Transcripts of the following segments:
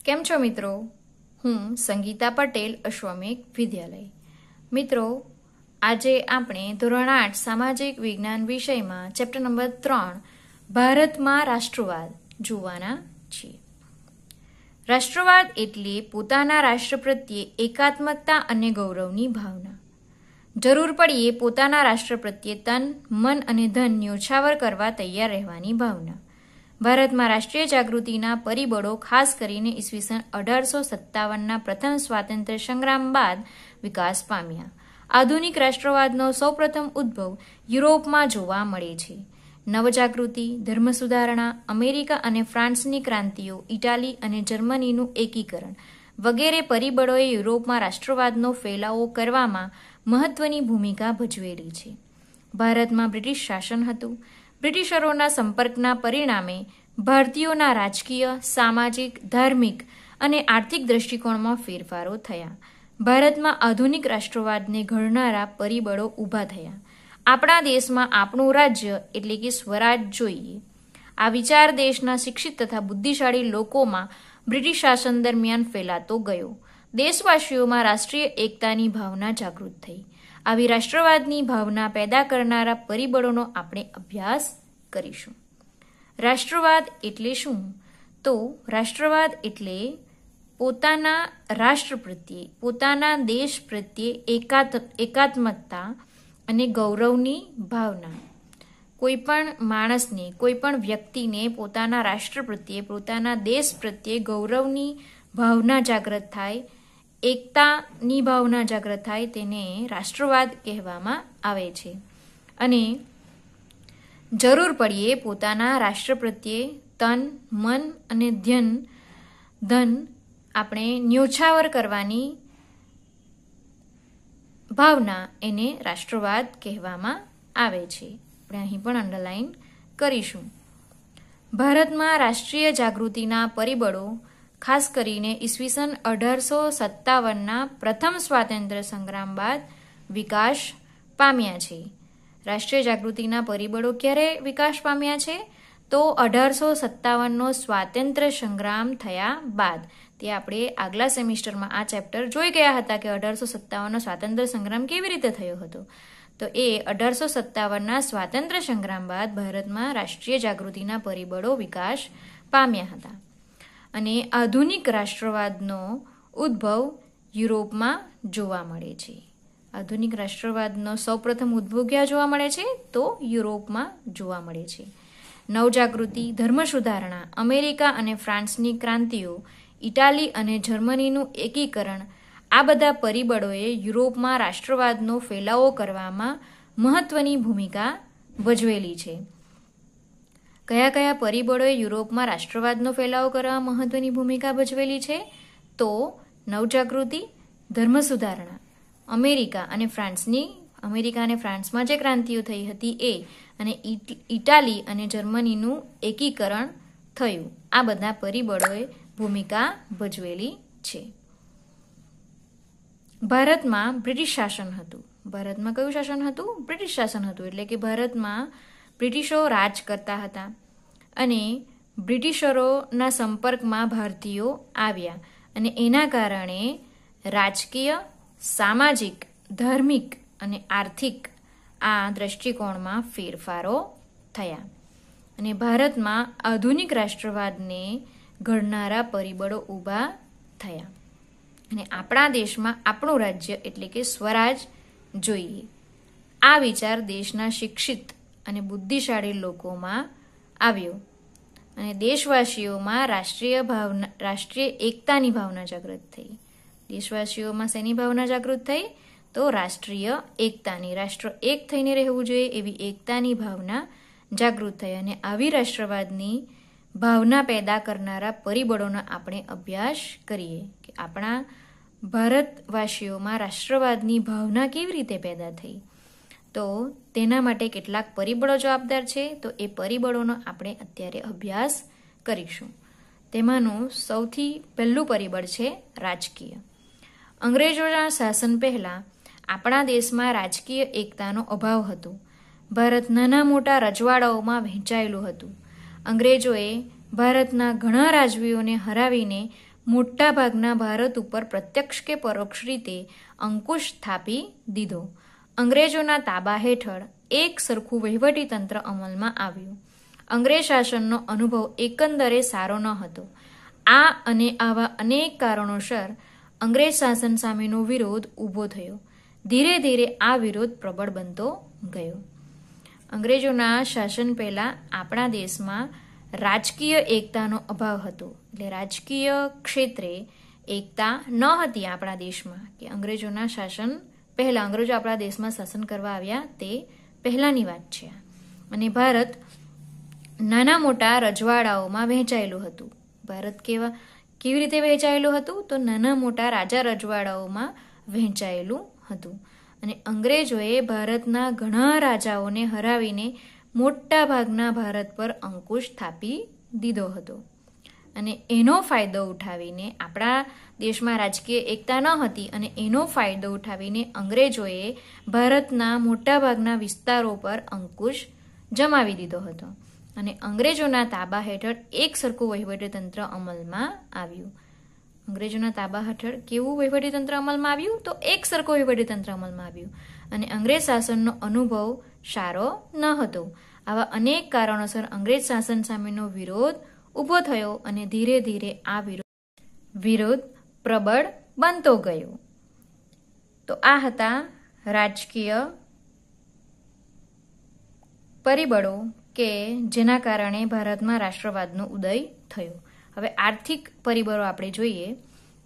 કેમ છો મિત્રો? હું સંગીતા પટેલ, અશ્વમેઘ વિદ્યાલય. મિત્રો, આજે આપણે ધોરણ 8 સામાજિક વિજ્ઞાન વિષયમાં ચેપ્ટર નંબર 3 ભારતમાં રાષ્ટ્રવાદ જોવાના છીએ. રાષ્ટ્રવાદ એટલે પોતાના રાષ્ટ્ર પ્રત્યે એકાત્મકતા અને ગૌરવની ભાવના. જરૂર પડીએ પોતાના રાષ્ટ્ર પ્રત્યે તન, મન અને ધન ન્યોછાવર કરવા તૈયાર રહેવાની ભાવના. ભારતમાં રાષ્ટ્રીય જાગૃતિના પરિબળો ખાસ કરીને ઈસવીસન 1857ના પ્રથમ સ્વાતંત્ર્ય સંગ્રામ બાદ વિકાસ પામ્યા. આધુનિક રાષ્ટ્રવાદનો સૌપ્રથમ ઉદ્ભવ યુરોપમાં જોવા મળે છે. નવજાગૃતિ, ધર્મ સુધારણા, અમેરિકા અને ફ્રાન્સની ક્રાંતિઓ, ઇટાલી અને જર્મનીનું એકીકરણ વગેરે પરિબળોએ યુરોપમાં રાષ્ટ્રવાદનો ફેલાવો કરવામાં મહત્વની ભૂમિકા ભજવેલી છે. ભારતમાં બ્રિટિશ શાસન હતું. બ્રિટિશરોના સંપર્કના પરિણામે ભારતીયોના રાજકીય, સામાજિક, ધાર્મિક અને આર્થિક દ્રષ્ટિકોણમાં ફેરફારો થયા. ભારતમાં આધુનિક રાષ્ટ્રવાદને ઘડનારા પરિબળો ઊભા થયા. આપણા દેશમાં આપણું રાજ્ય એટલે કે સ્વરાજ જોઈએ. આ વિચાર દેશના શિક્ષિત તથા બુદ્ધિશાળી લોકોમાં બ્રિટિશ શાસન દરમિયાન ફેલાતો ગયો. દેશવાસીઓમાં રાષ્ટ્રીય એકતાની ભાવના જાગૃત થઈ. આવી રાષ્ટ્રવાદની ભાવના પેદા કરનારા પરિબળોનો આપણે અભ્યાસ કરીશું. રાષ્ટ્રવાદ એટલે શું? તો રાષ્ટ્રવાદ એટલે પોતાના રાષ્ટ્ર પ્રત્યે, પોતાના દેશ પ્રત્યે એકાત્મકતા અને ગૌરવની ભાવના. કોઈ પણ માણસને, કોઈ પણ વ્યક્તિને પોતાના રાષ્ટ્ર પ્રત્યે, પોતાના દેશ પ્રત્યે ગૌરવની ભાવના જાગૃત થાય, એકતાની ભાવના જાગૃત થાય, તેને રાષ્ટ્રવાદ કહેવામાં આવે છે. અને જરૂર પડીએ પોતાના રાષ્ટ્ર પ્રત્યે તન, મન અને ધન આપણે ન્યોછાવર કરવાની ભાવના, એને રાષ્ટ્રવાદ કહેવામાં આવે છે. આપણે અહીં પણ અંડરલાઈન કરીશું. ભારતમાં રાષ્ટ્રીય જાગૃતિના પરિબળો ખાસ કરીને ઈસવીસન 1857ના પ્રથમ સ્વાતંત્ર્ય સંગ્રામ બાદ વિકાસ પામ્યા છે. રાષ્ટ્રીય જાગૃતિના પરિબળો ક્યારે વિકાસ પામ્યા છે? તો 1857નો સ્વાતંત્ર્ય સંગ્રામ થયા બાદ. તે આપણે આગલા સેમિસ્ટરમાં આ ચેપ્ટર જોઈ ગયા હતા કે 1857નો સ્વાતંત્ર્ય સંગ્રામ કેવી રીતે થયો હતો. તો એ 1857ના સ્વાતંત્ર્ય સંગ્રામ બાદ ભારતમાં રાષ્ટ્રીય જાગૃતિના પરિબળો વિકાસ પામ્યા હતા. અને આધુનિક રાષ્ટ્રવાદનો ઉદ્ભવ યુરોપમાં જોવા મળે છે. આધુનિક રાષ્ટ્રવાદનો સૌપ્રથમ ઉદ્ભવ ક્યાં જોવા મળે છે? તો યુરોપમાં જોવા મળે છે. નવજાગૃતિ, ધર્મ સુધારણા, અમેરિકા અને ફ્રાન્સની ક્રાંતિઓ, ઇટાલી અને જર્મનીનું એકીકરણ, આ બધા પરિબળોએ યુરોપમાં રાષ્ટ્રવાદનો ફેલાવો કરવામાં મહત્વની ભૂમિકા ભજવેલી છે. કયા કયા પરિબળોએ યુરોપમાં રાષ્ટ્રવાદનો ફેલાવો કરવામાં મહત્વની ભૂમિકા ભજવેલી છે? તો નવજાગૃતિ, ધર્મ સુધારણા, અમેરિકા અને ફ્રાન્સમાં જે ક્રાંતિઓ થઈ હતી એ, અને ઇટાલી અને જર્મનીનું એકીકરણ થયું. આ બધા પરિબળોએ ભૂમિકા ભજવેલી છે. ભારતમાં બ્રિટિશ શાસન હતું. ભારતમાં કયું શાસન હતું? બ્રિટિશ શાસન હતું. એટલે કે ભારતમાં બ્રિટિશો રાજ કરતા હતા અને બ્રિટિશરોના સંપર્કમાં ભારતીયો આવ્યા અને એના કારણે રાજકીય, સામાજિક, ધાર્મિક અને આર્થિક આ દ્રષ્ટિકોણમાં ફેરફારો થયા. અને ભારતમાં આધુનિક રાષ્ટ્રવાદને ઘડનારા પરિબળો ઊભા થયા. અને આપણા દેશમાં આપણું રાજ્ય એટલે કે સ્વરાજ જોઈએ. આ વિચાર દેશના શિક્ષિત અને બુદ્ધિશાળી લોકોમાં આવ્યો અને દેશવાસીઓમાં રાષ્ટ્રીય એકતાની ભાવના જાગૃત થઈ. દેશવાસીઓમાં શેની ભાવના જાગૃત થઈ? તો રાષ્ટ્રીય એકતાની. રાષ્ટ્ર એક થઈને રહેવું જોઈએ એવી એકતાની ભાવના જાગૃત થઈ. અને આવી રાષ્ટ્રવાદની ભાવના પેદા કરનારા પરિબળોનો આપણે અભ્યાસ કરીએ કે આપણા ભારતવાસીઓમાં રાષ્ટ્રવાદની ભાવના કેવી રીતે પેદા થઈ. તો તેના માટે કેટલાક પરિબળો જવાબદાર છે. તો એ પરિબળોનો આપણે અત્યારે અભ્યાસ કરીશું. તેમાંનું સૌથી પહેલું પરિબળ છે રાજકીય. અંગ્રેજોના શાસન પહેલાં આપણા દેશમાં રાજકીય એકતાનો અભાવ હતો. ભારત નાના મોટા રજવાડાઓમાં વહેંચાયેલું હતું. અંગ્રેજોએ ભારતના ઘણા રાજવીઓને હરાવીને મોટા ભાગના ભારત ઉપર પ્રત્યક્ષ કે પરોક્ષ રીતે અંકુશ સ્થાપી દીધો. અંગ્રેજોના તાબા હેઠળ એક સરખું વહીવટીતંત્ર અમલમાં આવ્યું. અંગ્રેજ શાસનનો અનુભવ એકંદરે સારો ન હતો. આ અને આવા અનેક કારણોસર અંગ્રેજ શાસન સામેનો વિરોધ ઊભો થયો. ધીરે ધીરે આ વિરોધ પ્રબળ બનતો ગયો. અંગ્રેજોના શાસન પહેલા આપણા દેશમાં રાજકીય એકતાનો અભાવ હતો. એટલે રાજકીય ક્ષેત્રે એકતા ન હતી આપણા દેશમાં. કે અંગ્રેજોના શાસન પહેલા અંગ્રેજો આપણા દેશમાં શાસન કરવા આવ્યા તે પહેલાની વાત છે. અને ભારત નાના મોટા રજવાડાઓમાં વહેંચાયેલું હતું. ભારત કેવી રીતે વહેંચાયેલું હતું? તો નાના મોટા રાજા રજવાડાઓમાં વહેંચાયેલું હતું. અને અંગ્રેજોએ ભારતના ઘણા રાજાઓને હરાવીને મોટા ભાગના ભારત પર અંકુશ સ્થાપી દીધો હતો. અને એનો ફાયદો ઉઠાવીને આપણા દેશમાં રાજકીય એકતા ન હતી અને એનો ફાયદો ઉઠાવીને અંગ્રેજોએ ભારતના મોટા ભાગના વિસ્તારો પર અંકુશ જમાવી દીધો હતો. અને અંગ્રેજોના તાબા હેઠળ એક સરખું વહીવટીતંત્ર અમલમાં આવ્યું. અંગ્રેજોના તાબા હેઠળ કેવું વહીવટીતંત્ર અમલમાં આવ્યું? તો એક સરખું વહીવટીતંત્ર અમલમાં આવ્યું. અને અંગ્રેજ શાસનનો અનુભવ સારો ન હતો. આવા અનેક કારણોસર અંગ્રેજ શાસન સામેનો વિરોધ ઊભો થયો અને ધીરે ધીરે આ વિરોધ પ્રબળ બનતો ગયો. તો આ હતા રાજકીય પરિબળો કે જેના કારણે ભારતમાં રાષ્ટ્રવાદનો ઉદય થયો. હવે આર્થિક પરિબળો આપણે જોઈએ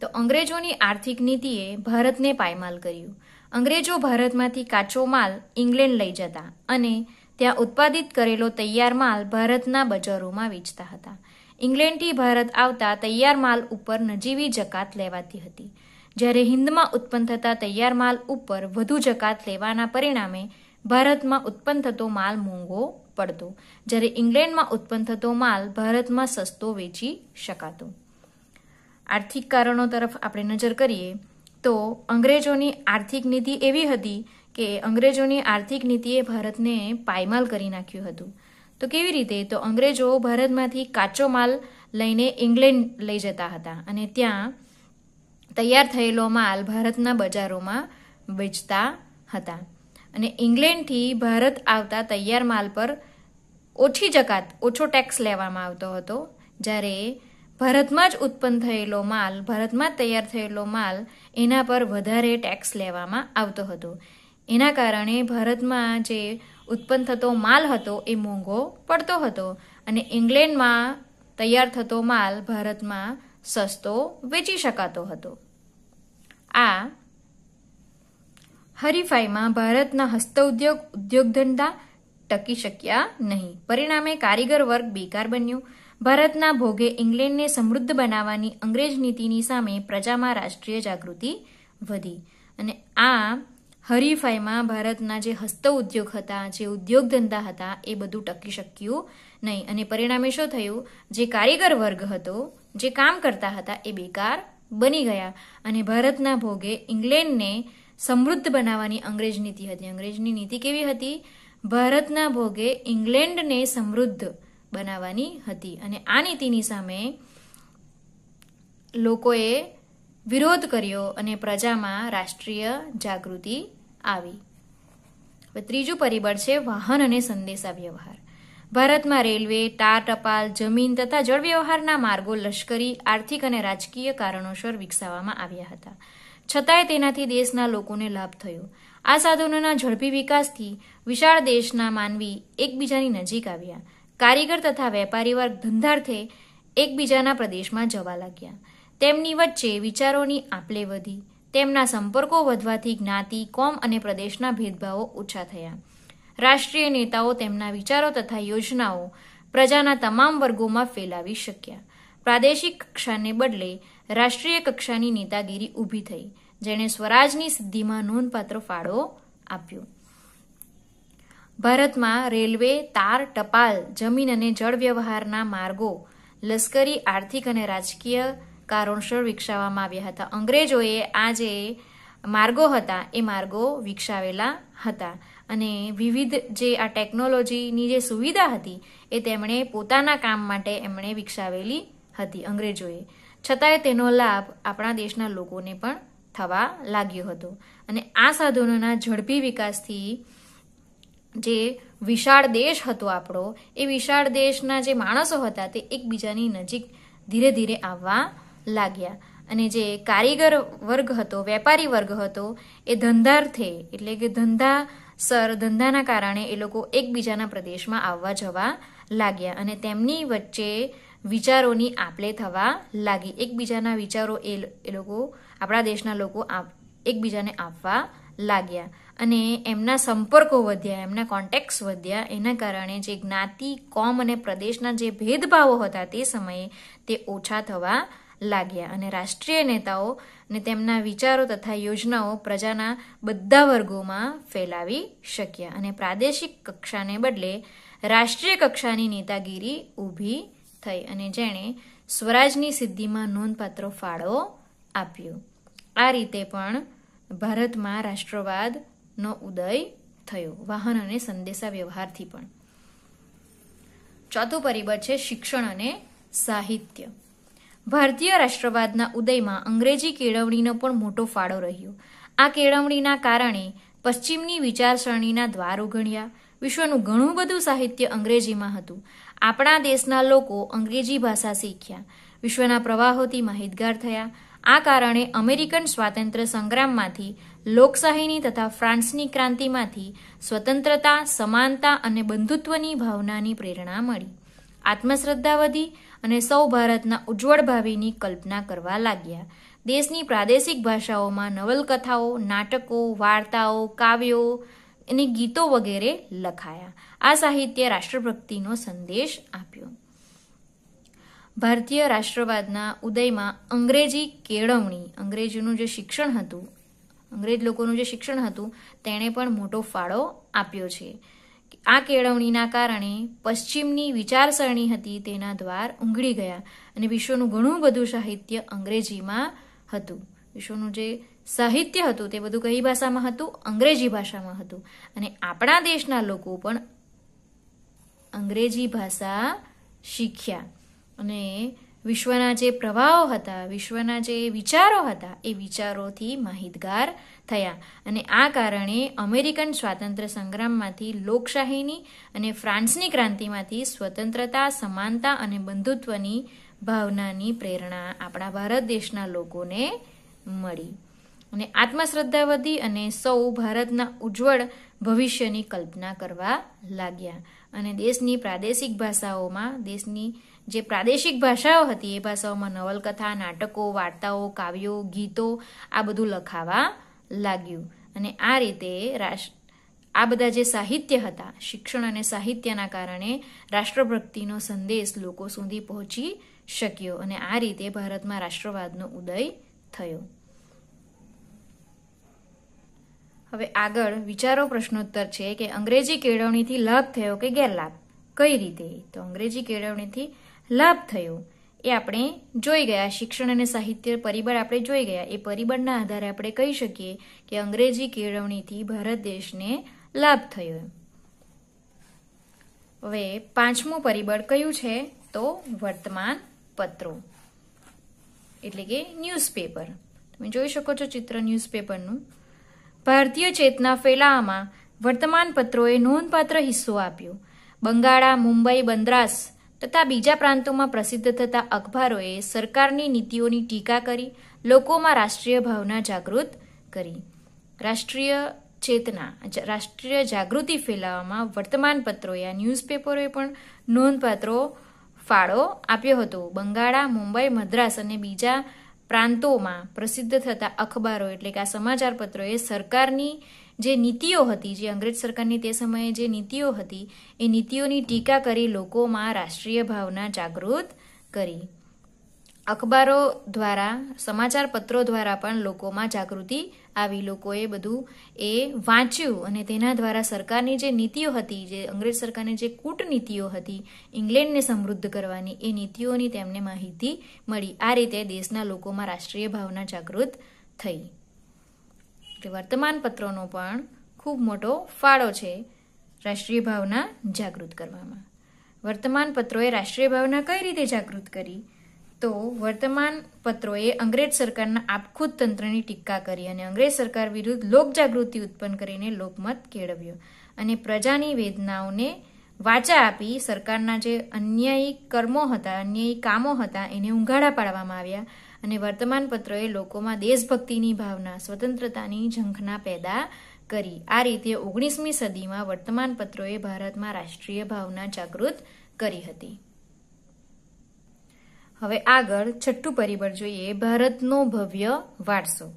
તો અંગ્રેજોની આર્થિક નીતિએ ભારતને પાયમાલ કર્યું. અંગ્રેજો ભારતમાંથી કાચો માલ ઇંગ્લેન્ડ લઈ જતા અને ત્યાં ઉત્પાદિત કરેલો તૈયાર માલ ભારતના બજારોમાં વેચતા હતા. ઇંગ્લેન્ડથી ભારત આવતા તૈયાર માલ ઉપર નજીવી જકાત લેવાતી હતી. જ્યારે હિન્દમાં ઉત્પન્ન થતા તૈયાર માલ ઉપર વધુ જકાત લેવાના પરિણામે ભારતમાં ઉત્પન્ન થતો માલ મોંઘો પડતો, જ્યારે ઇંગ્લેન્ડમાં ઉત્પન્ન થતો માલ ભારતમાં સસ્તો વેચી શકાતો. આર્થિક કારણો તરફ આપણે નજર કરીએ તો અંગ્રેજોની આર્થિક નીતિ એવી હતી કે અંગ્રેજોની આર્થિક નીતિએ ભારતને પાયમાલ કરી નાખ્યું હતું. તો કેવી રીતે? તો અંગ્રેજો ભારતમાંથી કાચો માલ લઈને ઇંગ્લેન્ડ લઈ જતા હતા અને ત્યાં તૈયાર થયેલો માલ ભારતના બજારોમાં વેચતા હતા. અને ઇંગ્લેન્ડથી ભારત આવતા તૈયાર માલ પર ઓછો ટેક્સ લેવામાં આવતો હતો, જ્યારે ભારતમાં જ ઉત્પન્ન થયેલો માલ, ભારતમાં જ તૈયાર થયેલો માલ, એના પર વધારે ટેક્સ લેવામાં આવતો હતો. એના કારણે ભારતમાં જે ઉત્પન્ન થતો માલ હતો એ મોંઘો પડતો હતો અને ઇંગ્લેન્ડમાં તૈયાર થતો માલ ભારતમાં સસ્તો વેચી શકાતો હતો. આ હરીફાઈમાં ભારતના હસ્તઉદ્યોગ ઉદ્યોગધંધા ટકી શક્યા નહીં. પરિણામે કારીગર વર્ગ બેકાર બન્યો. ભારતના ભોગે ઇંગ્લેન્ડને સમૃદ્ધ બનાવવાની અંગ્રેજ નીતિની સામે પ્રજામાં રાષ્ટ્રીય જાગૃતિ વધી. અને આ હરીફાઈમાં ભારતના જે હસ્ત ઉદ્યોગ હતા, જે ઉદ્યોગ ધંધા હતા, એ બધું ટકી શક્યું નહીં. અને પરિણામે શું થયું? જે કારીગર વર્ગ હતો, જે કામ કરતા હતા, એ બેકાર બની ગયા અને ભારતના ભોગે ઇંગ્લેન્ડને સમૃદ્ધ બનાવવાની અંગ્રેજ નીતિ હતી. અંગ્રેજની નીતિ કેવી હતી? ભારતના ભોગે ઇંગ્લેન્ડને સમૃદ્ધ બનાવવાની હતી. અને આ નીતિની સામે લોકોએ વિરોધ કર્યો અને પ્રજામાં રાષ્ટ્રીય જાગૃતિ આવી. હવે ત્રીજું પરિબળ છે વાહન અને સંદેશા વ્યવહાર. ભારતમાં રેલવે, તાર ટપાલ, જમીન તથા જળ વ્યવહારના માર્ગો લશ્કરી, આર્થિક અને રાજકીય કારણોસર વિકસાવવામાં આવ્યા હતા. છતાંય તેનાથી દેશના લોકોને લાભ થયો. આ સાધનોના ઝડપી વિકાસથી વિશાળ દેશના માનવી એકબીજાની નજીક આવ્યા. કારીગર તથા વેપારી વર્ગ ધંધાર્થે એકબીજાના પ્રદેશમાં જવા લાગ્યા. તેમની વચ્ચે વિચારોની આપલે વધી. તેમના સંપર્કો વધવાથી જ્ઞાતિ, કોમ અને પ્રદેશના ભેદભાવો ઓછા થયા. રાષ્ટ્રીય નેતાઓ તેમના વિચારો તથા યોજનાઓ પ્રજાના તમામ વર્ગોમાં ફેલાવી શક્યા. પ્રાદેશિક કક્ષાને બદલે રાષ્ટ્રીય કક્ષાની નેતાગીરી ઊભી થઈ, જેણે સ્વરાજની સિદ્ધિમાં નોંધપાત્ર ફાળો આપ્યો. ભારતમાં રેલવે, તાર, ટપાલ, જમીન અને જળ વ્યવહારના માર્ગો લશ્કરી, આર્થિક અને રાજકીય કારણોસર વિકસાવવામાં આવ્યા હતા. અંગ્રેજોએ આ જે માર્ગો હતા એ માર્ગો વિકસાવેલા હતા અને વિવિધ જે આ ટેકનોલોજીની જે સુવિધા હતી એ તેમણે પોતાના કામ માટે એમણે વિકસાવેલી હતી અંગ્રેજોએ. છતાંય તેનો લાભ આપણા દેશના લોકોને પણ થવા લાગ્યો હતો. અને આ સાધનોના ઝડપી વિકાસથી જે વિશાળ દેશ હતો આપણો, એ વિશાળ દેશના જે માણસો હતા તે એકબીજાની નજીક ધીરે ધીરે આવવા લાગ્યા. અને જે કારીગર વર્ગ હતો, વેપારી વર્ગ હતો, એ ધંધાર્થે એટલે કે ધંધાના કારણે એ લોકો એકબીજાના પ્રદેશમાં આવવા જવા લાગ્યા અને તેમની વચ્ચે વિચારોની આપલે થવા લાગી. એકબીજાના વિચારો એ લોકો, આપણા દેશના લોકો એકબીજાને આપવા લાગ્યા અને એમના સંપર્કો વધ્યા, એમના કોન્ટેક્ટ્સ વધ્યા. એના કારણે જે જ્ઞાતિ, કોમ અને પ્રદેશના જે ભેદભાવો હતા તે સમયે તે ઓછા થવા લાગ્યા અને રાષ્ટ્રીય નેતાઓ અને તેમના વિચારો તથા યોજનાઓ પ્રજાના બધા વર્ગોમાં ફેલાવી શક્યા અને પ્રાદેશિક કક્ષાને બદલે રાષ્ટ્રીય કક્ષાની નેતાગીરી ઊભી થઈ અને જેણે સ્વરાજની સિદ્ધિમાં નોંધપાત્ર ફાળો આપ્યો. આ રીતે પણ ભારતમાં રાષ્ટ્રવાદનો ઉદય થયો, વાહન અને સંદેશા વ્યવહારથી પણ. ચોથું પરિબળ છે શિક્ષણ અને સાહિત્ય. ભારતીય રાષ્ટ્રવાદના ઉદયમાં અંગ્રેજી કેળવણીનો પણ મોટો ફાળો રહ્યો. આ કેળવણીના કારણે પશ્ચિમની વિચારસરણીના દ્વાર ઉઘડ્યા. વિશ્વનું ઘણું બધું સાહિત્ય અંગ્રેજીમાં હતું. આપણા દેશના લોકો અંગ્રેજી ભાષા શીખ્યા, વિશ્વના પ્રવાહોથી માહિતગાર થયા. આ કારણે અમેરિકન સ્વાતંત્ર્ય સંગ્રામમાંથી, લોકશાહીની તથા ફ્રાન્સની ક્રાંતિમાંથી સ્વતંત્રતા, સમાનતા અને બંધુત્વની ભાવનાની પ્રેરણા મળી. આત્મશ્રદ્ધા વધી અને સૌ ભારતના ઉજ્જવળ ભાવિની કલ્પના કરવા લાગ્યા. દેશની પ્રાદેશિક ભાષાઓમાં નવલકથાઓ, નાટકો, વાર્તાઓ, કાવ્યો અને ગીતો વગેરે લખાયા. આ સાહિત્ય રાષ્ટ્રભક્તિનો સંદેશ આપ્યો. ભારતીય રાષ્ટ્રવાદના ઉદયમાં અંગ્રેજી કેળવણી, અંગ્રેજીનું જે શિક્ષણ હતું, અંગ્રેજ લોકોનું જે શિક્ષણ હતું તેણે પણ મોટો ફાળો આપ્યો છે. આ કેળવણીના કારણે પશ્ચિમની વિચારસરણી હતી તેના દ્વાર ઉઘડી ગયા અને વિશ્વનું ઘણું બધું સાહિત્ય અંગ્રેજીમાં હતું. વિશ્વનું જે સાહિત્ય હતું તે બધું કઈ ભાષામાં હતું? અંગ્રેજી ભાષામાં હતું. અને આપણા દેશના લોકો પણ અંગ્રેજી ભાષા શીખ્યા અને વિશ્વના જે પ્રવાહો હતા, વિશ્વના જે વિચારો હતા એ વિચારોથી માહિતગાર થયા અને આ કારણે અમેરિકન સ્વાતંત્ર્ય સંગ્રામમાંથી, લોકશાહીની અને ફ્રાન્સની ક્રાંતિમાંથી સ્વતંત્રતા, સમાનતા અને બંધુત્વની ભાવનાની પ્રેરણા આપણા ભારત દેશના લોકોને મળી અને આત્મશ્રદ્ધા વધી અને સૌ ભારતના ઉજ્જવળ ભવિષ્યની કલ્પના કરવા લાગ્યા અને દેશની પ્રાદેશિક ભાષાઓમાં, દેશની જે પ્રાદેશિક ભાષાઓ હતી એ ભાષાઓમાં નવલકથા, નાટકો, વાર્તાઓ, કાવ્યો, ગીતો આ બધું લખાવા લાગ્યું અને આ રીતે આ બધા જે સાહિત્ય હતા, શિક્ષણ અને સાહિત્યના કારણે રાષ્ટ્રભક્તિનો સંદેશ લોકો સુધી પહોંચી શક્યો અને આ રીતે ભારતમાં રાષ્ટ્રવાદનો ઉદય થયો. હવે આગળ વિચારો પ્રશ્નોત્તર છે કે અંગ્રેજી કેળવણીથી લાભ થયો કે ગેરલાભ? કઈ રીતે? તો અંગ્રેજી કેળવણીથી લાભ થયો એ આપણે જોઈ ગયા. શિક્ષણ અને સાહિત્ય પરિબળ આપણે જોઈ ગયા. એ પરિબળના આધારે આપણે કહી શકીએ કે અંગ્રેજી કેળવણીથી ભારત દેશને લાભ થયો. હવે પાંચમું પરિબળ કયું છે? તો વર્તમાન પત્રો એટલે કે ન્યૂઝપેપર. તમે જોઈ શકો છો ચિત્ર ન્યૂઝપેપરનું. ભારતીય ચેતના ફેલાવવામાં વર્તમાન પત્રોએ નોંધપાત્ર હિસ્સો આપ્યો. બંગાળા, મુંબઈ, બંદરાસ તથા બીજા પ્રાંતોમાં પ્રસિદ્ધ થતા અખબારોએ સરકારની નીતિઓની ટીકા કરી, લોકોમાં રાષ્ટ્રીય ભાવના જાગૃત કરી. રાષ્ટ્રીય ચેતના, રાષ્ટ્રીય જાગૃતિ ફેલાવવામાં વર્તમાન પત્રોએ, આ ન્યૂઝપેપરોએ પણ નોંધપાત્ર ફાળો આપ્યો હતો. બંગાળા, મુંબઈ, મદ્રાસ અને બીજા પ્રાંતોમાં પ્રસિદ્ધ થતા અખબારો એટલે કે આ સમાચાર પત્રોએ સરકારની જે નીતિઓ હતી, જે અંગ્રેજ સરકારની તે સમયે જે નીતિઓ હતી એ નીતિઓની ટીકા કરી લોકોમાં રાષ્ટ્રીય ભાવના જાગૃત કરી. અખબારો દ્વારા, સમાચાર પત્રો દ્વારા પણ લોકોમાં જાગૃતિ આવી. લોકોએ બધું એ વાંચ્યું અને તેના દ્વારા સરકારની જે નીતિઓ હતી, જે અંગ્રેજ સરકારની જે કૂટનીતિઓ હતી ઇંગ્લેન્ડને સમૃદ્ધ કરવાની, એ નીતિઓની તેમને માહિતી મળી. આ રીતે દેશના લોકોમાં રાષ્ટ્રીય ભાવના જાગૃત થઈ. વર્તમાન પત્રોનો પણ ખૂબ મોટો ફાળો છે રાષ્ટ્રીય ભાવના જાગૃત કરવામાં. વર્તમાન પત્રોએ રાષ્ટ્રીય ભાવના કઈ રીતે જાગૃત કરી? તો વર્તમાન પત્રોએ અંગ્રેજ સરકારના આપખુદ તંત્રની ટીકા કરી અને અંગ્રેજ સરકાર વિરુદ્ધ લોકજાગૃતિ ઉત્પન્ન કરીને લોકમત કેળવ્યો અને પ્રજાની વેદનાઓને વાચા આપી સરકારના જે અન્યાયી કર્મો હતા, અન્યાયી કામો હતા એને ઉઘાડા પાડવામાં આવ્યા અને વર્તમાન પત્રોએ લોકોમાં દેશભક્તિની ભાવના, સ્વતંત્રતાની ઝંખના પેદા કરી. આ રીતે 19મી સદીમાં વર્તમાન પત્રોએ ભારતમાં રાષ્ટ્રીય ભાવના જાગૃત કરી હતી. હવે આગળ છઠ્ઠું પરિબળ જોઈએ, ભારતનો ભવ્ય વારસો.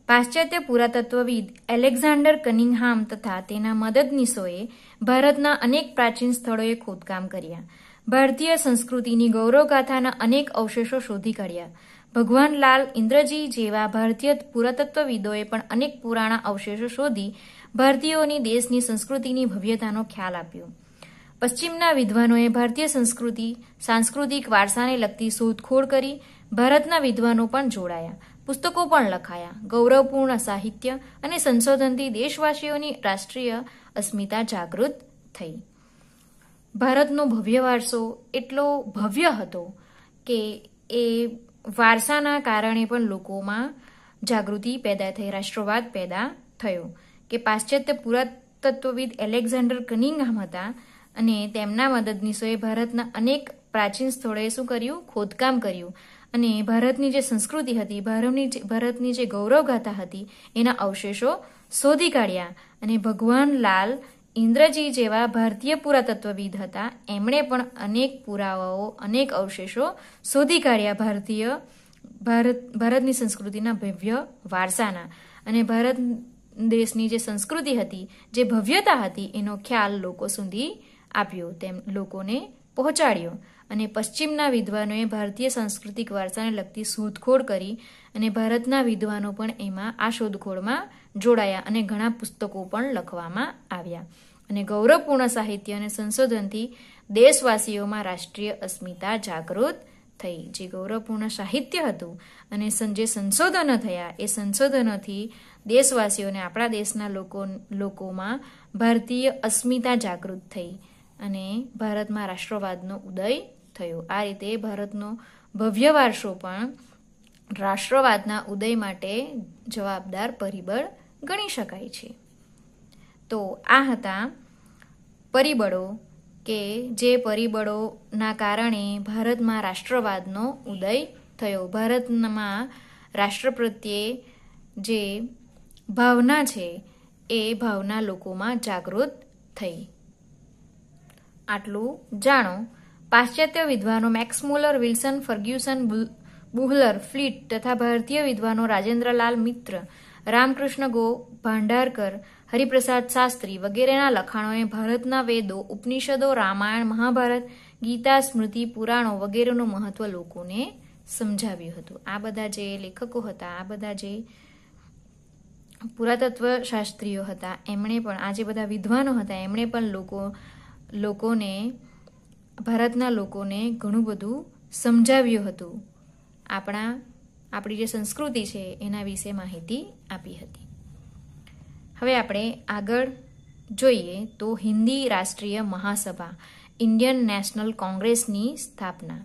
પાશ્ચાત્ય પુરાતત્વવિદ એલેક્ઝાન્ડર કનિંઘહામ તથા તેના મદદનીશોએ ભારતના અનેક પ્રાચીન સ્થળોએ ખોદકામ કર્યા. ભારતીય સંસ્કૃતિની ગૌરવગાથાના અનેક અવશેષો શોધી કાઢ્યા. ભગવાન લાલ ઇન્દ્રજી જેવા ભારતીય પુરાતત્વવિદોએ પણ અનેક પુરાણા અવશેષો શોધી ભારતીયોની દેશની સંસ્કૃતિની ભવ્યતાનો ખ્યાલ આપ્યો. પશ્ચિમના વિદ્વાનોએ ભારતીય સાંસ્કૃતિક વારસાને લગતી શોધખોળ કરી. ભારતના વિદ્વાનો પણ જોડાયા, પુસ્તકો પણ લખાયા. ગૌરવપૂર્ણ સાહિત્ય અને સંશોધનથી દેશવાસીઓની રાષ્ટ્રીય અસ્મિતા જાગૃત થઈ. ભારતનો ભવ્ય વારસો એટલો ભવ્ય હતો કે એ વારસાના કારણે પણ લોકોમાં જાગૃતિ પેદા થઈ, રાષ્ટ્રવાદ પેદા થયો. કે પાશ્ચાત્ય પુરાતત્વવિદ એલેક્ઝાન્ડર કનિંઘહામ હતા અને તેમના મદદનીશોએ ભારતના અનેક પ્રાચીન સ્થળોએ શું કર્યું? ખોદકામ કર્યું અને ભારતની જે સંસ્કૃતિ હતી, ભારતની જે ગૌરવગાથા હતી એના અવશેષો શોધી કાઢ્યા. અને ભગવાન લાલ ઇન્દ્રજી જેવા ભારતીય પુરાતત્વવિદ હતા, એમણે પણ અનેક પુરાવાઓ, અનેક અવશેષો શોધી કાઢ્યા ભારતની સંસ્કૃતિના ભવ્ય વારસાના. અને ભારત દેશની જે સંસ્કૃતિ હતી, જે ભવ્યતા હતી, એનો ખ્યાલ લોકો સુધી આપ્યો, તેમ લોકોને પહોંચાડ્યો. અને પશ્ચિમના વિદ્વાનોએ ભારતીય સાંસ્કૃતિક વારસાને લગતી શોધખોળ કરી અને ભારતના વિદ્વાનો પણ એમાં આ શોધખોળમાં જોડાયા અને ઘણા પુસ્તકો પણ લખવામાં આવ્યા. અને ગૌરવપૂર્ણ સાહિત્ય અને સંશોધનથી દેશવાસીઓમાં રાષ્ટ્રીય અસ્મિતા જાગૃત થઈ. જે ગૌરવપૂર્ણ સાહિત્ય હતું અને જે સંશોધનો થયા, એ સંશોધનોથી દેશવાસીઓને, આપણા દેશના લોકોમાં ભારતીય અસ્મિતા જાગૃત થઈ અને ભારતમાં રાષ્ટ્રવાદનો ઉદય થયો. આ રીતે ભારતનો ભવ્ય વારસો પણ રાષ્ટ્રવાદના ઉદય માટે જવાબદાર પરિબળ ગણી શકાય છે. તો આ હતા પરિબળો કે જે પરિબળોના કારણે ભારતમાં રાષ્ટ્રવાદનો ઉદય થયો. ભારતમાં રાષ્ટ્ર પ્રત્યે જે ભાવના છે એ ભાવના લોકોમાં જાગૃત થઈ. આટલું જાણો. પાશ્ચાત્ય વિદ્વાનો Max Muller, Wilson, Fergusson, Buhler, Fleet તથા ભારતીય વિદ્વાનો રાજેન્દ્રલાલ મિત્ર, રામકૃષ્ણ ગો ભાંડારકર, હરિપ્રસાદ શાસ્ત્રી વગેરેના લખાણોએ ભારતના વેદો, ઉપનિષદો, રામાયણ, મહાભારત, ગીતા, સ્મૃતિ, પુરાણો વગેરેનું મહત્વ લોકોને સમજાવ્યું હતું. આ બધા જે લેખકો હતા, આ બધા જે પુરાતત્વ શાસ્ત્રીઓ હતા, એમણે પણ, આ જે બધા વિદ્વાનો હતા, એમણે પણ ભારતના લોકોને ઘણું બધું સમજાવ્યું હતું. આપણી જે સંસ્કૃતિ છે એના વિશે માહિતી આપી હતી. હવે આપણે આગળ જોઈએ તો હિન્દી રાષ્ટ્રીય મહાસભા, ઇન્ડિયન નેશનલ કોંગ્રેસની સ્થાપના.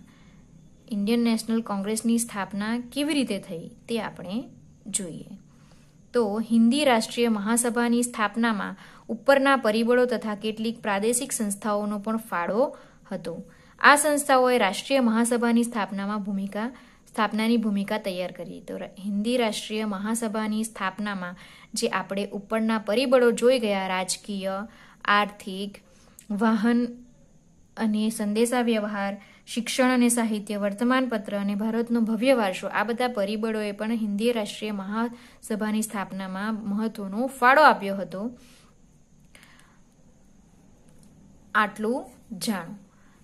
ઇન્ડિયન નેશનલ કોંગ્રેસની સ્થાપના કેવી રીતે થઈ તે આપણે જોઈએ. તો હિન્દી રાષ્ટ્રીય મહાસભાની સ્થાપનામાં ઉપરના પરિબળો તથા કેટલીક પ્રાદેશિક સંસ્થાઓનો પણ ફાળો હતો. આ સંસ્થાઓએ રાષ્ટ્રીય મહાસભાની સ્થાપનાની ભૂમિકા તૈયાર કરી. તો હિન્દી રાષ્ટ્રીય મહાસભાની સ્થાપનામાં જે આપણે ઉપરના પરિબળો જોઈ ગયા, રાજકીય, આર્થિક, વાહન અને સંદેશા વ્યવહાર, શિક્ષણ અને સાહિત્ય, વર્તમાનપત્ર અને ભારતનો ભવ્ય વારસો, આ બધા પરિબળોએ પણ હિન્દી રાષ્ટ્રીય મહાસભાની સ્થાપનામાં મહત્વનો ફાળો આપ્યો હતો. આટલું જાણો.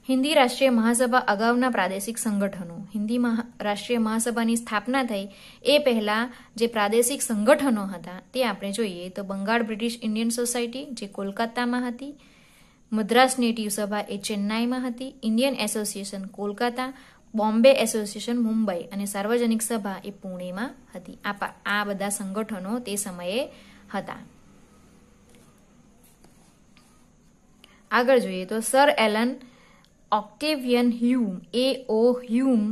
હિન્દી રાષ્ટ્રીય મહાસભા અગાઉના પ્રાદેશિક સંગઠનો. હિન્દી રાષ્ટ્રીય મહાસભાની સ્થાપના થઈ એ પહેલા જે પ્રાદેશિક સંગઠનો હતા તે આપણે જોઈએ તો બંગાળ બ્રિટિશ ઇન્ડિયન સોસાયટી જે કોલકાતામાં હતી, મદ્રાસ નેટિવ સભા એ ચેન્નાઈમાં હતી, Indian association Kolkata, Bombay association Mumbai અને સાર્વજનિક સભા એ પુણેમાં હતી. આ બધા સંગઠનો તે સમયે હતા. આગળ જોઈએ તો સર એલન ઓક્ટેવિયન હ્યુમ, હ્યુમ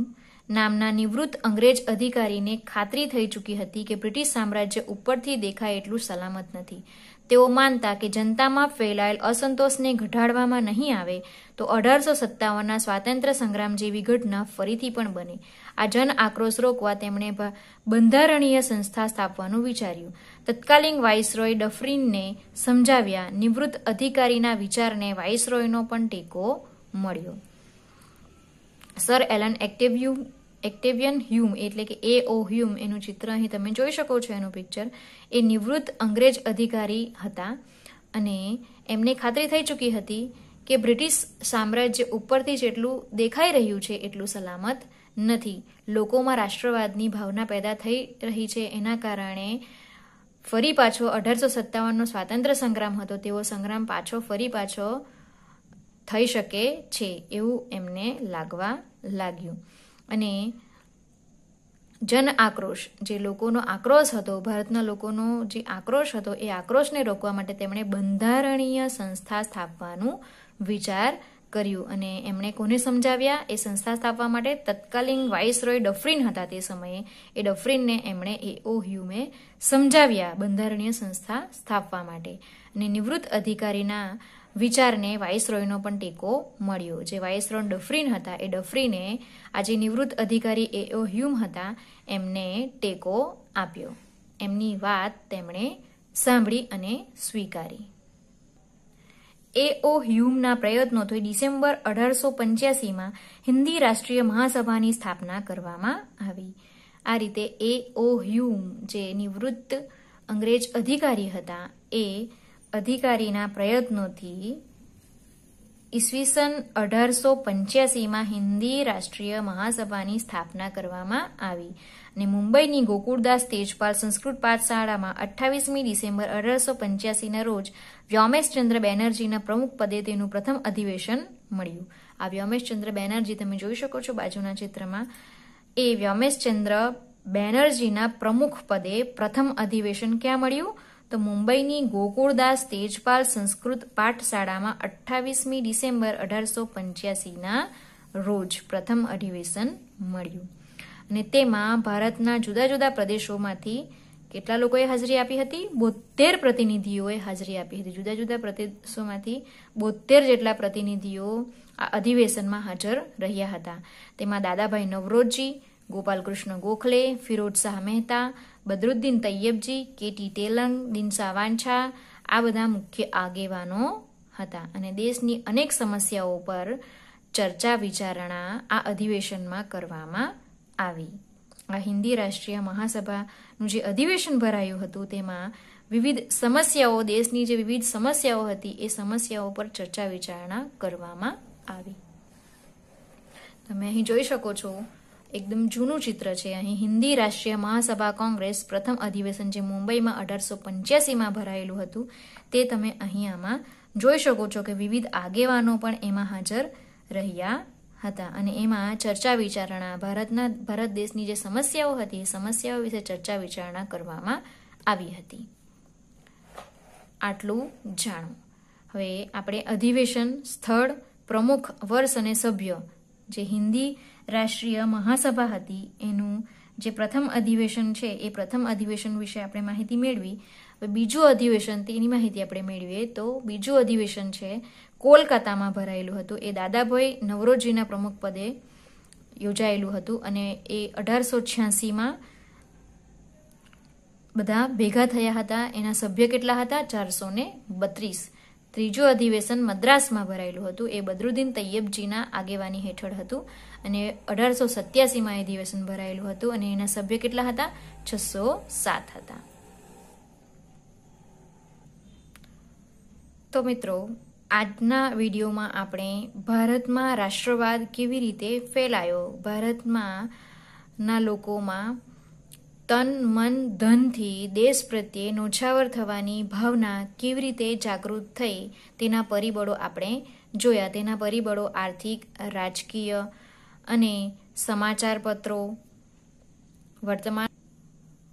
નામના નિવૃત્ત અંગ્રેજ અધિકારીને ખાતરી થઈ ચૂકી હતી કે બ્રિટિશ સામ્રાજ્ય ઉપરથી દેખાય એટલું સલામત નથી. તેઓ માનતા કે જનતામાં ફેલાયેલ અસંતોષને ઘટાડવામાં નહીં આવે તો 1857ના સ્વાતંત્ર્ય સંગ્રામ જેવી ઘટના ફરીથી પણ બને. આ જન આક્રોશ રોકવા તેમણે બંધારણીય સંસ્થા સ્થાપવાનું વિચાર્યું. તત્કાલીન વાઇસરોય ડફરીનને સમજાવ્યા. નિવૃત્ત અધિકારીના વિચારને વાઇસરોયનો પણ ટેકો મળ્યો. સર એલન એક્ટેવિયન હ્યુમ એટલે કે A.O. હ્યુમ, એનું ચિત્ર અહીં તમે જોઈ શકો છો, એનું પિક્ચર, એ નિવૃત્ત અંગ્રેજ અધિકારી હતા અને એમને ખાતરી થઈ ચૂકી હતી કે બ્રિટિશ સામ્રાજ્ય ઉપરથી જેટલું દેખાઈ રહ્યું છે એટલું સલામત નથી. લોકોમાં રાષ્ટ્રવાદની ભાવના પેદા થઈ રહી છે. એના કારણે ફરી પાછો 1857નો સ્વાતંત્ર્ય સંગ્રામ હતો, તેવો સંગ્રામ ફરી પાછો થઈ શકે છે એવું એમને લાગવા લાગ્યું. અને જન આક્રોશ, જે લોકોનો આક્રોશ હતો, ભારતના લોકોનો જે આક્રોશ હતો, એ આક્રોશને રોકવા માટે તેમણે બંધારણીય સંસ્થા સ્થાપવાનું વિચાર કર્યું. અને એમણે કોને સમજાવ્યા એ સંસ્થા સ્થાપવા માટે? તત્કાલીન વાઇસરોય ડફરીન હતા તે સમયે. એ ડફરીનને એમણે A.O. હ્યુમે સમજાવ્યા બંધારણીય સંસ્થા સ્થાપવા માટે. અને નિવૃત્ત અધિકારીના વિચારને વાઇસરોયનો પણ ટેકો મળ્યો. જે વાઇસરોય ડફરીન હતા, એ ડફરીને આજે નિવૃત્ત અધિકારી A.O. હ્યુમ હતા એમને ટેકો આપ્યો. એમની વાત તેમણે સાંભળી અને સ્વીકારી. A.O. હ્યુમના પ્રયત્નોથી ડિસેમ્બર 1885માં હિન્દી રાષ્ટ્રીય મહાસભાની સ્થાપના કરવામાં આવી. આ રીતે A.O. હ્યુમ, જે નિવૃત્ત અંગ્રેજ અધિકારી હતા, એ અધિકારીના પ્રયત્નોથી ઈસવીસન 1885માં હિન્દી રાષ્ટ્રીય મહાસભાની સ્થાપના કરવામાં આવી અને મુંબઈની ગોકુળદાસ તેજપાલ સંસ્કૃત પાઠશાળામાં 28મી ડિસેમ્બર 1885ના રોજ વ્યોમેશચંદ્ર બેનર્જીના પ્રમુખ પદે તેનું પ્રથમ અધિવેશન મળ્યું. આ વ્યોમેશચંદ્ર બેનર્જી તમે જોઈ શકો છો બાજુના ચિત્રમાં. એ વ્યોમેશચંદ્ર બેનર્જીના પ્રમુખ પદે પ્રથમ અધિવેશન ક્યાં મળ્યું? તો મુંબઈની ગોકુળદાસ તેજપાલ સંસ્કૃત પાઠશાળામાં 28મી ડિસેમ્બર 1885ના રોજ પ્રથમ અધિવેશન મળ્યું. અને તેમાં ભારતના જુદા જુદા પ્રદેશોમાંથી કેટલા લોકોએ હાજરી આપી હતી? 72 પ્રતિનિધિઓએ હાજરી આપી હતી. જુદા જુદા પ્રદેશોમાંથી 72 જેટલા પ્રતિનિધિઓ આ અધિવેશનમાં હાજર રહ્યા હતા. તેમાં દાદાભાઈ નવરોજી, ગોપાલકૃષ્ણ ગોખલે, ફિરોજ શાહ મહેતા, બદરુદ્દીન તૈયબજી, K.T. ટેલંગ, દિનસા વાંછા, આ બધા મુખ્ય આગેવાનો હતા. અને દેશની અનેક સમસ્યાઓ પર ચર્ચા વિચારણા આ અધિવેશનમાં કરવામાં આવી. આ હિન્દી રાષ્ટ્રીય મહાસભાનું જે અધિવેશન ભરાયું હતું તેમાં વિવિધ સમસ્યાઓ, દેશની જે વિવિધ સમસ્યાઓ હતી એ સમસ્યાઓ પર ચર્ચા વિચારણા કરવામાં આવી. તમે અહીં જોઈ શકો છો, એકદમ જૂનું ચિત્ર છે. અહીં હિન્દી રાષ્ટ્રીય મહાસભા કોંગ્રેસ પ્રથમ અધિવેશન જે મુંબઈમાં 1885માં ભરાયેલું હતું તે તમે અહીં આમાં જોઈ શકો છો કે વિવિધ આગેવાનો પણ એમાં હાજર રહ્યા હતા. અને એમાં ચર્ચા વિચારણા, ભારત દેશની જે સમસ્યાઓ હતી એ સમસ્યાઓ વિશે ચર્ચા વિચારણા કરવામાં આવી હતી. આટલું જાણો. હવે આપણે અધિવેશન, સ્થળ, પ્રમુખ, વર્ષ અને સભ્ય, જે હિન્દી રાષ્ટ્રીય મહાસભા હતી એનું જે પ્રથમ અધિવેશન છે એ પ્રથમ અધિવેશન વિશે આપણે માહિતી મેળવી. હવે બીજું અધિવેશન, તેની માહિતી આપણે મેળવીએ તો બીજું અધિવેશન છે કોલકાતામાં ભરાયેલું હતું. એ દાદાભાઈ નવરોજીના પ્રમુખ પદે યોજાયેલું હતું અને એ 1886માં બધા ભેગા થયા હતા. એના સભ્ય કેટલા હતા? 432. ત્રીજું અધિવેશન મદ્રાસમાં ભરાયેલું હતું. એ બદરુદ્દીન તૈયબજીના આગેવાની હેઠળ હતું અને 1887માં અધિવેશન ભરાયેલું હતું અને એના સભ્ય કેટલા હતા? 607 હતા. તો મિત્રો, આજના વિડીયોમાં આપણે ભારતમાં રાષ્ટ્રવાદ કેવી રીતે ફેલાયો, ભારતમાં ના લોકોમાં તન, મન, ધનથી દેશ પ્રત્યે નોછાવર થવાની ભાવના કેવી રીતે જાગૃત થઈ તેના પરિબળો આપણે જોયા. તેના પરિબળો આર્થિક, રાજકીય અને સમાચાર પત્રો, વર્તમાન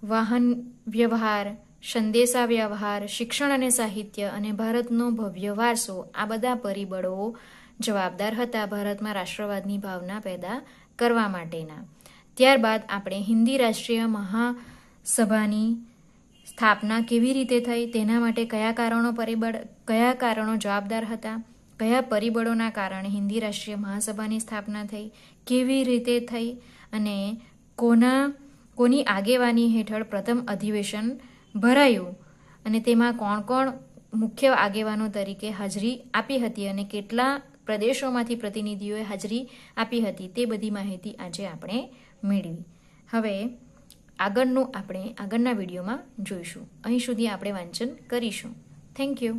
વાહન વ્યવહાર, સંદેશા વ્યવહાર, શિક્ષણ અને સાહિત્ય અને ભારતનો ભવ્ય વારસો, આ બધા પરિબળો જવાબદાર હતા ભારતમાં રાષ્ટ્રવાદની ભાવના પેદા કરવા માટેના. ત્યારબાદ આપણે હિન્દી રાષ્ટ્રીય મહાસભાની સ્થાપના કેવી રીતે થઈ, તેના માટે કયા કારણો જવાબદાર હતા, કયા પરિબળોના કારણે હિન્દી રાષ્ટ્રીય મહાસભાની સ્થાપના થઈ, કેવી રીતે થઈ અને કોની આગેવાની હેઠળ પ્રથમ અધિવેશન ભરાયું અને તેમાં કોણ કોણ મુખ્ય આગેવાનો તરીકે હાજરી આપી હતી અને કેટલા પ્રદેશોમાંથી પ્રતિનિધિઓએ હાજરી આપી હતી, તે બધી માહિતી આજે આપણે મેળવી. હવે આગળના વિડીયોમાં જોઈશું. અહીં સુધી આપણે વાંચન કરીશું. Thank you.